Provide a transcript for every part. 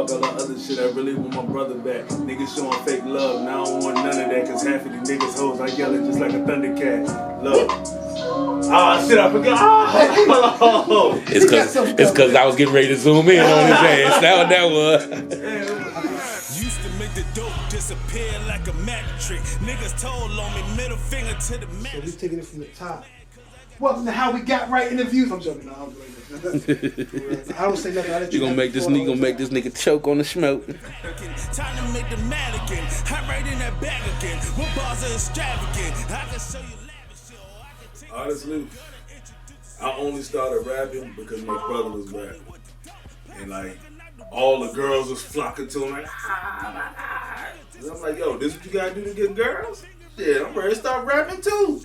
fuck all the other shit. I really want my brother back. Niggas showing fake love, and I don't want none of that, cause half of the niggas hoes, I yell it just like a Thundercat. Look. Oh shit, I forgot. Oh. It's cause I was getting ready to zoom in on his ass. That was. Used to make the dope disappear like a magic trick. Niggas told on me, middle finger to the man. So we taking it from the top. Welcome to How We Got Right Interviews. I'm joking. No, I'm joking. I don't say nothing. You gonna make this nigga choke on the smoke. Time to make the mad again. I'm right in that bag again. What bars are extravagant? I can show you lavish. Honestly, I only started rapping because my brother was rapping. And like, all the girls was flocking to him like, ah. And I'm like, yo, this what you gotta do to get girls? Yeah, I'm ready to start rapping too.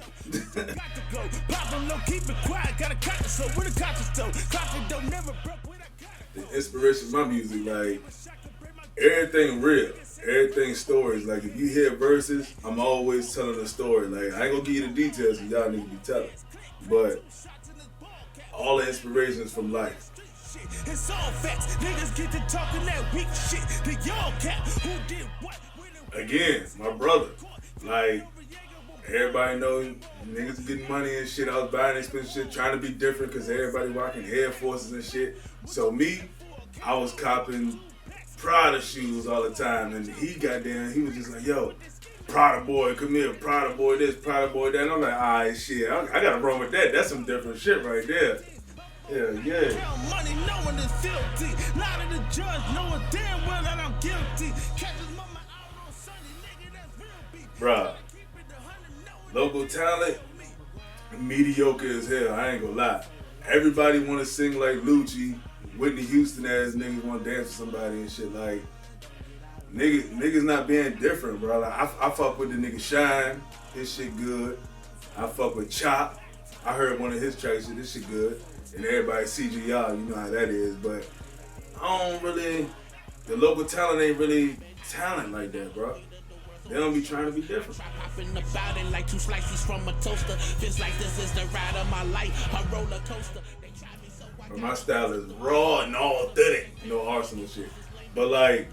The inspiration of my music, like, everything real. Everything stories. Like, if you hear verses, I'm always telling a story. Like, I ain't gonna give you the details because y'all need to be telling. But all the inspiration is from life. It's all facts. Niggas get to talking that weak shit. The y'all cap who did what? Again, my brother. Like, everybody know niggas getting money and shit. I was buying expensive shit, trying to be different because everybody rocking Air Forces and shit. So me, I was copping Prada shoes all the time, and he was just like, yo, Prada boy, come here, Prada boy this, Prada boy that. And I'm like, alright, shit, I gotta run with that. That's some different shit right there. Yeah. Money, no one is filthy. Not of the judge, knowing damn well that I'm guilty. Bruh, local talent, mediocre as hell, I ain't gonna lie. Everybody wanna sing like Lucci, Whitney Houston ass niggas wanna dance with somebody and shit. Like, niggas not being different, bro. Like, I fuck with the nigga Shine, his shit good. I fuck with Chop. I heard one of his tracks, this shit good. And everybody CGR, you know how that is. But the local talent ain't really talent like that, bro. They don't be trying to be different. About it like two slices from a toaster. Feels like this is the ride of my life, a roller coaster. But my style is raw and authentic, no arsenal shit. But like,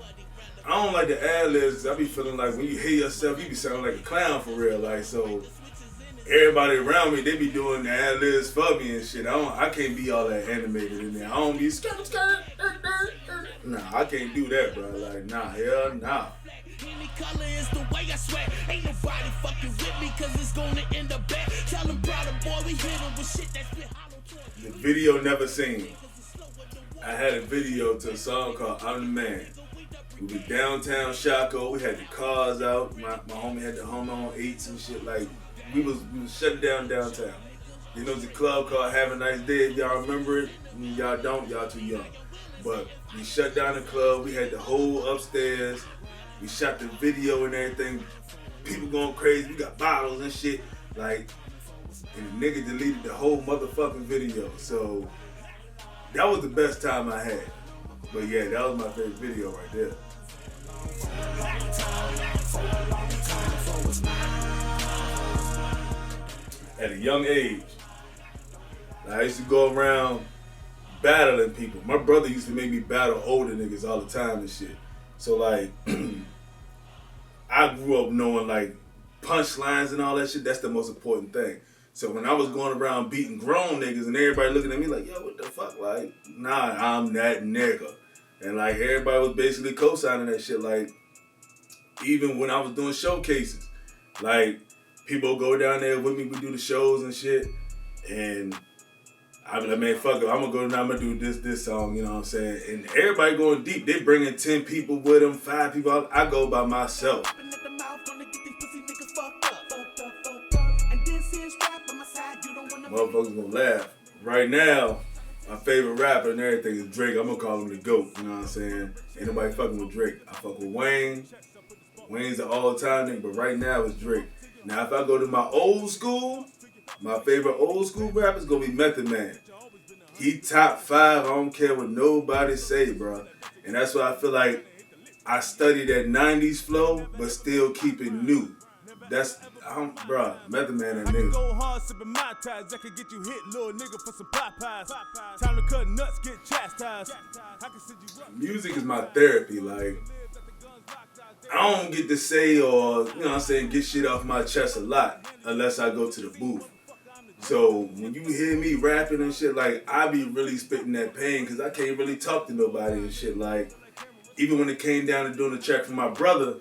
I don't like the ad-libs. I be feeling like when you hear yourself, you be sounding like a clown for real. Like, so everybody around me, they be doing the ad-libs for me and shit. I can't be all that animated in there. I don't be skirt. Nah, I can't do that, bro. Like, nah, hell nah. Any color is the way I swear. Ain't nobody fucking with me cause it's gonna end up bad. Tell them brother boy we hit him with shit that's been hollow. The video never seen. I had a video to a song called I'm the Man. We was downtown Chaco, we had the cars out. My homie had the Home on 8s and shit. Like, we was shutting down downtown. You know, the club called Have a Nice Day. If y'all remember it, y'all don't, y'all too young. But we shut down the club, we had the whole upstairs. We shot the video and everything. People going crazy. We got bottles and shit. Like, and the nigga deleted the whole motherfucking video. So that was the best time I had. But yeah, that was my favorite video right there. At a young age, I used to go around battling people. My brother used to make me battle older niggas all the time and shit. So like, I grew up knowing like punchlines and all that shit. That's the most important thing. So when I was going around beating grown niggas and everybody looking at me like, yo, what the fuck? Like, nah, I'm that nigga. And like everybody was basically co-signing that shit. Like, even when I was doing showcases, like people go down there with me, we do the shows and shit. And I be like, man, fuck it, I'm gonna go down, I'm gonna do this song, you know what I'm saying? And everybody going deep. They bringing 10 people with them, 5 people. I go by myself. Motherfuckers gonna laugh. Right now, my favorite rapper and everything is Drake. I'm gonna call him the GOAT, you know what I'm saying? Ain't nobody fucking with Drake. I fuck with Wayne. Wayne's the all-time nigga, but right now it's Drake. Now, if I go to my old school, my favorite old school rapper is gonna be Method Man. He top 5, I don't care what nobody say, bro. And that's why I feel like I study that 90s flow, but still keep it new. bruh, Method Man and I can nigga. go hard sipping my ties. I can get you hit, little nigga, for some Popeyes. Time to cut nuts, get chastised. I can send you up. Music is my therapy. Like, I don't get to say or, you know what I'm saying, get shit off my chest a lot unless I go to the booth. So when you hear me rapping and shit, like, I be really spitting that pain because I can't really talk to nobody and shit. Like, even when it came down to doing the track for my brother,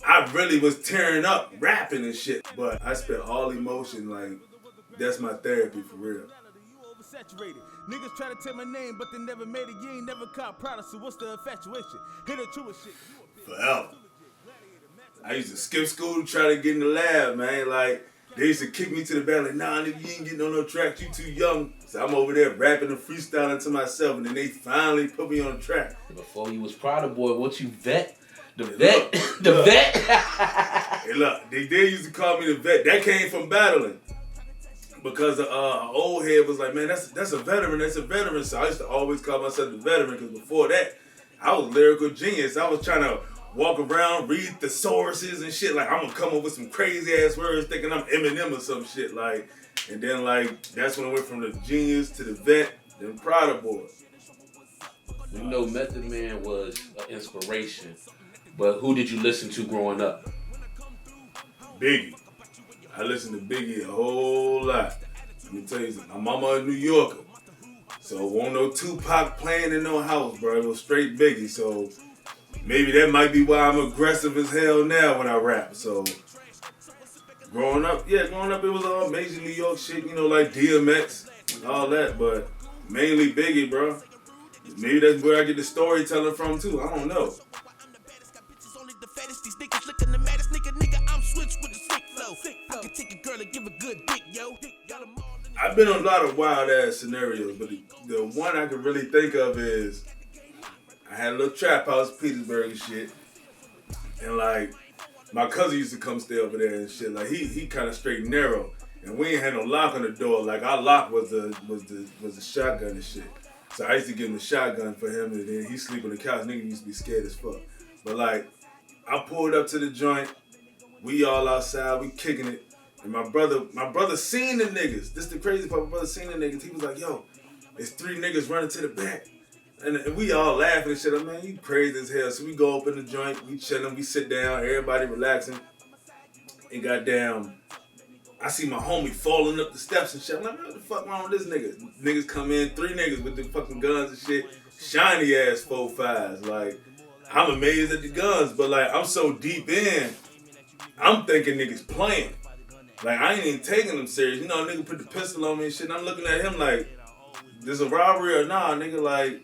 I really was tearing up rapping and shit. But I spit all emotion, like, that's my therapy for real. Oversaturated. Niggas try to take my name, but they never made it. You ain't never caught Prada, so what's the infatuation? Hit the truest shit. Forever. I used to skip school to try to get in the lab, man. Like, they used to kick me to the back, like, nah, nigga, you ain't getting on no track, you too young. So I'm over there rapping and freestyling to myself, and then they finally put me on the track. Before you was Prada boy, once you vet, the Hey, vet, look, the look. vet. Hey, look, they used to call me the vet. That came from battling. Because the old head was like, man, that's a veteran, So I used to always call myself the veteran, because before that, I was a lyrical genius. I was trying to walk around, read thesauruses and shit. Like, I'm gonna come up with some crazy ass words thinking I'm Eminem or some shit. Like, and then, like, that's when I went from the genius to the vet, then Prada boy. You know, Method Man was an inspiration, but who did you listen to growing up? Biggie. I listened to Biggie a whole lot. Let me tell you something. My mama a New Yorker. So won't no Tupac playing in no house, bro. It was straight Biggie. So maybe that might be why I'm aggressive as hell now when I rap. So growing up, it was all major New York shit, you know, like DMX and all that, but mainly Biggie, bro. Maybe that's where I get the storytelling from too. I don't know. These niggas looking the maddest nigga, I'm switched with the sick flow. I can take a girl and give a good dick, yo. I've been on a lot of wild ass scenarios, but the one I can really think of is I had a little trap house, Petersburg and shit, and like my cousin used to come stay over there and shit. Like he kind of straight narrow, and we ain't had no lock on the door. Like our lock was the shotgun and shit. So I used to give him the shotgun for him, and then he sleep on the couch. Nigga used to be scared as fuck. But like I pulled up to the joint, we all outside, we kicking it. And my brother seen the niggas. This the crazy part. My brother seen the niggas. He was like, yo, it's 3 niggas running to the back. And we all laughing and shit. Like, man, you crazy as hell. So we go up in the joint, we chilling, we sit down, everybody relaxing. And goddamn, I see my homie falling up the steps and shit. I'm like, man, what the fuck wrong with this nigga? Niggas come in, 3 niggas with the fucking guns and shit. Shiny ass 4.5s. Like, I'm amazed at the guns, but like, I'm so deep in, I'm thinking niggas playing. Like, I ain't even taking them serious. You know, a nigga put the pistol on me and shit, and I'm looking at him like, this a robbery or nah, nigga? Like,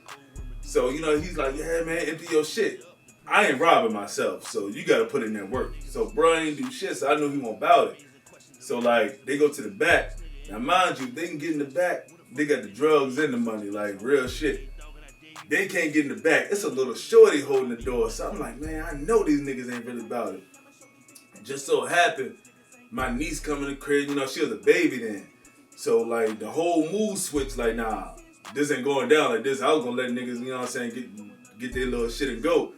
so, you know, he's like, yeah, man, empty your shit. I ain't robbing myself, so you gotta put in that work. So, bro ain't do shit, so I knew he won't bout it. So, like, they go to the back. Now, mind you, they can get in the back, they got the drugs and the money, like, real shit. They can't get in the back. It's a little shorty holding the door. So I'm like, man, I know these niggas ain't really about it. Just so happened, my niece come in the crib, you know, she was a baby then. So, like, the whole mood switched, like, nah, this ain't going down like this. I was gonna let niggas, you know what I'm saying, get their little shit and go.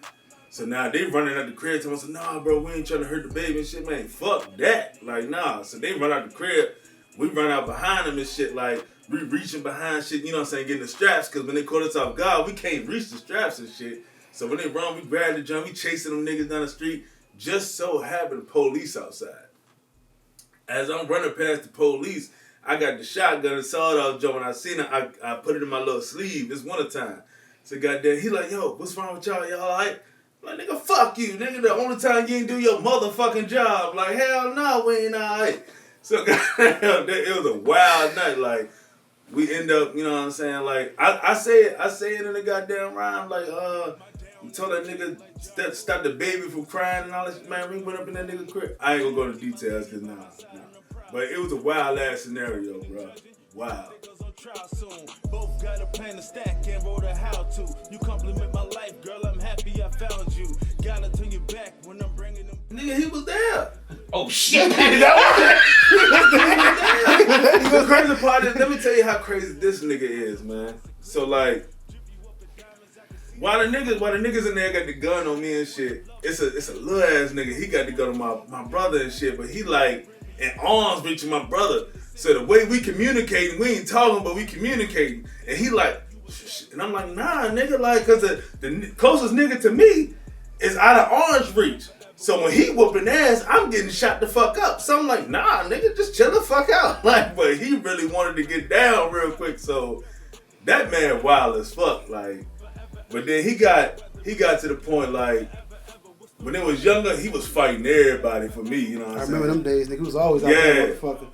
So now they running out the crib to me. I said, nah, bro, we ain't trying to hurt the baby and shit, man. Fuck that. Like, nah. So they run out the crib. We run out behind them and shit, like, we reaching behind shit, you know what I'm saying, getting the straps, because when they caught us off guard, we can't reach the straps and shit. So when they run, we grab the jump, we chasing them niggas down the street. Just so happened, police outside. As I'm running past the police, I got the shotgun and sawed-off joint. When I seen it, I put it in my little sleeve. It's wintertime. So goddamn, he like, yo, what's wrong with y'all? Y'all all right? I'm like, nigga, fuck you. Nigga, the only time you ain't do your motherfucking job. Like, hell no, we ain't all right. So goddamn, it was a wild night. Like, we end up, you know what I'm saying? Like, I say it in the goddamn rhyme. Like, we told that nigga stop the baby from crying and all that shit. Man, we went up in that nigga crib. I ain't gonna go into details, because nah. But it was a wild ass scenario, bro. Wow. Both got a plan to stack and wrote a how to. You compliment my life, girl. I'm happy I found you. Gotta turn your back when I'm bringing them. Nigga, he was there. Oh shit! The crazy part is, let me tell you how crazy this nigga is, man. So like, While the niggas in there got the gun on me and shit, it's a little ass nigga. He got the gun on my brother and shit, but he like in arms reaching my brother. So the way we communicating, we ain't talking, but we communicating. And he like, and I'm like, nah, nigga, like, cause the closest nigga to me is out of arm's reach. So when he whooping ass, I'm getting shot the fuck up. So I'm like, nah, nigga, just chill the fuck out. Like, but he really wanted to get down real quick. So that man wild as fuck, like. But then he got to the point like when he was younger, he was fighting everybody for me. You know what I'm saying? I remember them days, nigga. He was always out there, motherfucker.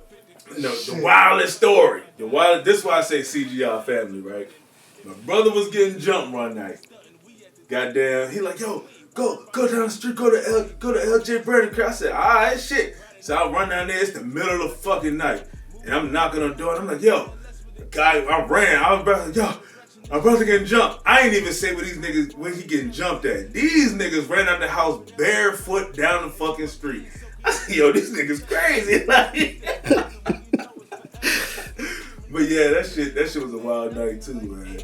The wildest story. This is why I say CGR family, right? My brother was getting jumped one night. Goddamn, he like, yo, go down the street, go to LJ Brandon. I said, all right, shit. So I run down there. It's the middle of the fucking night, and I'm knocking on the door. And I'm like, yo, the guy, I ran. I was like, yo. My brother getting jumped. I ain't even say where he getting jumped at. These niggas ran out the house barefoot down the fucking street. I said, yo, these niggas crazy. But yeah, that shit was a wild night too, man.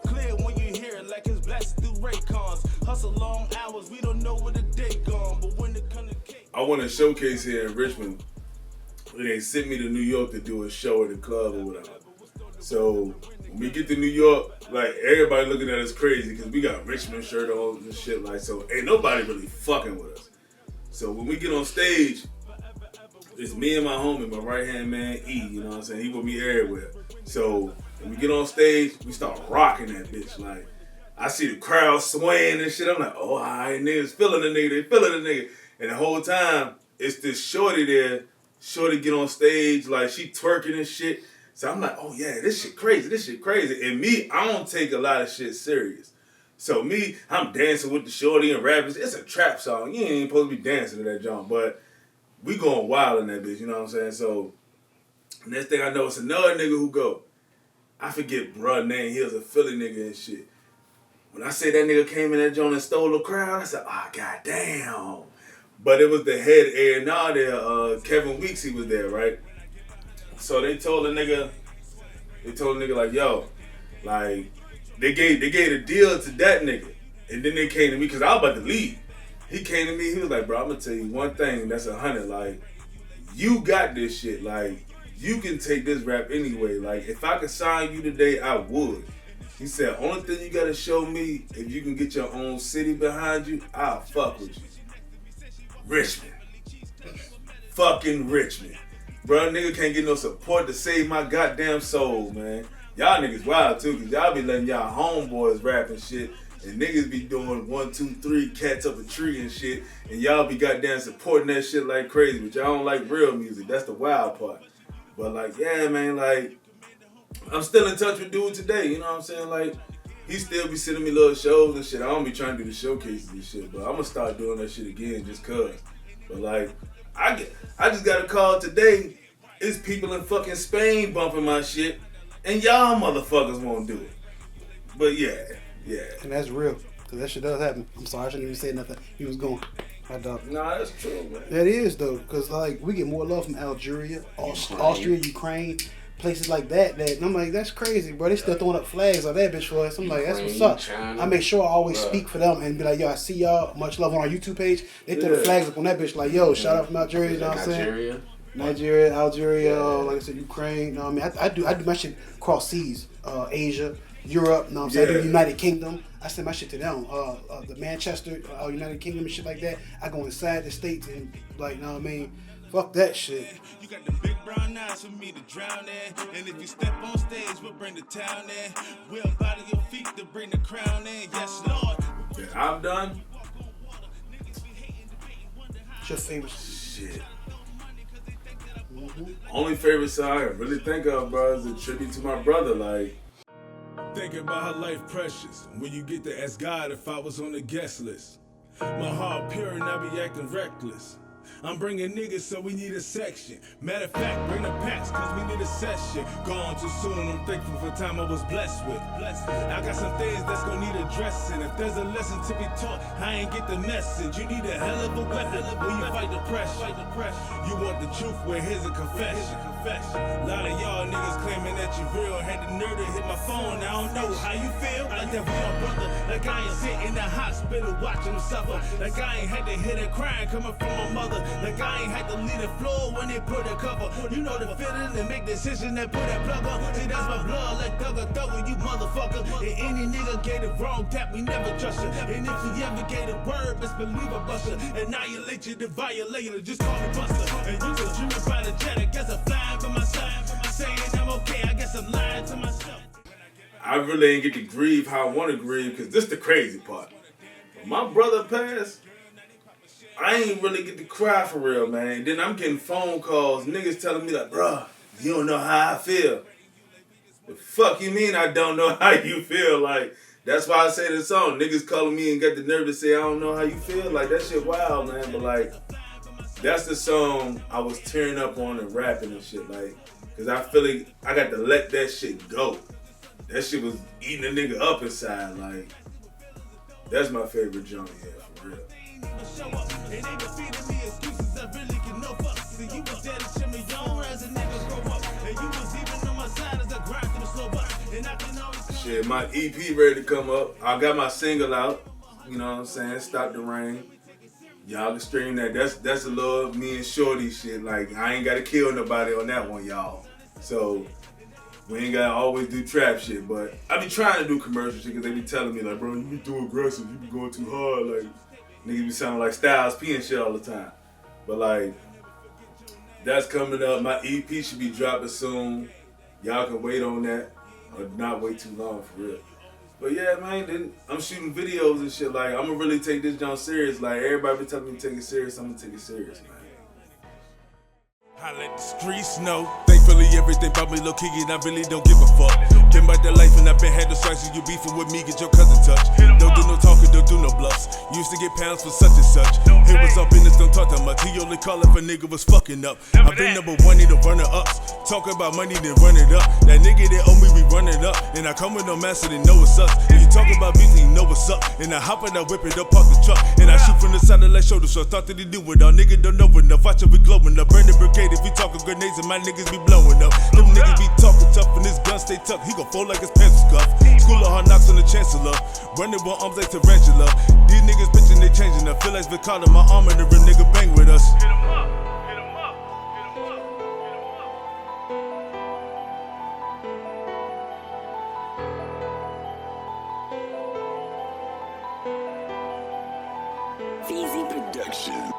Clear when you hear it like it's blasted through Raycons. Hustle long hours, we don't know where the day gone. But when it come to cake, I want to showcase here in Richmond. They sent me to New York to do a show at the club or whatever. So when we get to New York, like everybody looking at us crazy because we got Richmond shirt on and shit, like, so ain't nobody really fucking with us. So when we get on stage, it's me and my homie, my right hand man E, you know what I'm saying? He with me everywhere. So when we get on stage, we start rocking that bitch. Like I see the crowd swaying and shit. I'm like, oh, all right, niggas feeling the nigga, they feeling the nigga. And the whole time, it's this shorty there. Shorty get on stage, like she twerking and shit. So I'm like, oh yeah, this shit crazy. And me, I don't take a lot of shit serious. So me, I'm dancing with the shorty and rapping. It's a trap song. You ain't even supposed to be dancing to that jump, but we going wild in that bitch, you know what I'm saying? So next thing I know, it's another nigga who go. I forget bruh name, he was a Philly nigga and shit. When I say that nigga came in that joint and stole the crowd, I said, oh, goddamn. But it was the head A&R there, Kevin Weeks, he was there, right? So they told the nigga like, yo, like, they gave a deal to that nigga. And then they came to me, because I was about to leave. He came to me, he was like, bro, I'm going to tell you one thing, that's 100. Like, you got this shit. Like, you can take this rap anyway. Like, if I could sign you today, I would. He said, only thing you got to show me, if you can get your own city behind you, I'll fuck with you. Richmond. Fucking Richmond. Bro, nigga can't get no support to save my goddamn soul, man. Y'all niggas wild too, cause y'all be letting y'all homeboys rap and shit, and niggas be doing 1, 2, 3 cats up a tree and shit, and y'all be goddamn supporting that shit like crazy, but y'all don't like real music. That's the wild part. But like, yeah, man, like, I'm still in touch with dude today, you know what I'm saying? Like, he still be sending me little shows and shit. I don't be trying to do the showcases and shit, but I'm gonna start doing that shit again just cause. But like, I just got a call today. It's people in fucking Spain bumping my shit, and y'all motherfuckers won't do it. But yeah. And that's real, cause that shit does happen. I'm sorry, I shouldn't even say nothing. He was going. Nah, that's true, man. That is though, cause like we get more love from Algeria, Austria, Ukraine, places like that. And I'm like, that's crazy, bro. They still throwing up flags on that bitch for us. I'm like, that's what's up. China, I make sure I always speak for them and be like, yo, I see y'all. Much love on our YouTube page. They throw the flags up on that bitch like, yo, shout out from Algeria. You know what I'm saying? Nigeria, Algeria, like I said, Ukraine. You know what I mean? I do my shit cross seas, Asia, Europe. You know what I'm saying? I do United Kingdom. I send my shit to them. The Manchester, United Kingdom and shit like that. I go inside the states and like, you know what I mean? Fuck that shit. you got the big brown eyes for me to drown in. And if you step on stage, we'll bring the town in. We'll bottle your feet to bring the crown in. Yes, Lord. Yeah, I'm done. What's your favorite? Shit. Only favorite song I really think of, bro, is a tribute to my brother. Like, Think about how life precious when you get to ask God if I was on the guest list. My heart pure and I be acting reckless. I'm bringing niggas, so we need a section. Matter of fact, bring the packs, cause we need a session. Gone too soon, I'm thankful for the time I was blessed with. I got some things that's gonna need addressing. If there's a lesson to be taught, I ain't get the message. You need a hell of a weapon when you fight depression. You want the truth, well here's a confession. A lot of y'all niggas claiming that you real. Had the nerve to hit my phone, I don't know how you feel. Like that for my brother, like I ain't sitting in the hospital watching him suffer. Like I ain't had to hear the crying coming from my mother. Like I ain't had to leave the floor when they put a cover. You know the feeling and make decisions that put that plug on. See, that's my blood, like thugger, you motherfucker. And any nigga gave it wrong tap, we never trust you. And if you ever gave a word, best believe a buster. Annihilate you, the violator, just call me Buster. And you was dreaming about a jet, I guess I'm flying for my side. Saying I'm okay, I guess I'm lying to myself. I really ain't get to grieve how I want to grieve, because this the crazy part. When my brother passed, I ain't really get to cry for real, man. And then I'm getting phone calls, niggas telling me like, bruh, you don't know how I feel. The fuck you mean I don't know how you feel? Like, that's why I say this song. Niggas calling me and got the nerve to say I don't know how you feel. Like, that shit wild, man. But like, that's the song I was tearing up on and rapping and shit. Like, cause I feel like I got to let that shit go. That shit was eating a nigga up inside. Like, that's my favorite joint, yeah, for real. Shit, my EP ready to come up. I got my single out. You know what I'm saying? Stop the Rain. Y'all can stream that. That's a little me and Shorty shit. Like, I ain't gotta kill nobody on that one, y'all. So we ain't gotta always do trap shit. But I be trying to do commercial shit because they be telling me like, bro, you be too aggressive. You be going too hard. Like, niggas be sounding like Styles P and shit all the time. But like, that's coming up. My EP should be dropping soon. Y'all can wait on that. Or not wait too long, for real. But yeah, man, then I'm shooting videos and shit. Like, I'm gonna really take this joint serious. Like, everybody be telling me to take it serious. I'm gonna take it serious, man. I let the streets know. Thankfully, everything about me low key, and I really don't give a fuck. Been by the life, and I been had the strikes. You beefing with me, get your cousin touch. Don't do no talking, don't do no bluffs. Used to get pounds for such and such. Here was up in this, don't talk that much. He only call if a nigga was fucking up. I been number one in the runner ups. Talk about money, then run it up. That nigga that owe me, we run it up. And I come with no master, they know it sucks. And you talk about beats, you know what's up. And I hop and I whip it up, park the truck. And I shoot from the side of like shoulder, so I thought that he do it all. Nigga don't know enough. Watch it, we glowing up. Burn the brigade. If we talking grenades and my niggas be blowing up. Them niggas be talking tough and this gun stay tucked. He gon' fold like his pants is scuffed. School of hard knocks on the chancellor. Running with arms like tarantula. These niggas bitchin', they changing up. Feel like they calling my arm and the real nigga bang with us. Hit 'em up, hit 'em up, hit 'em up, hit 'em up. CGR Productions.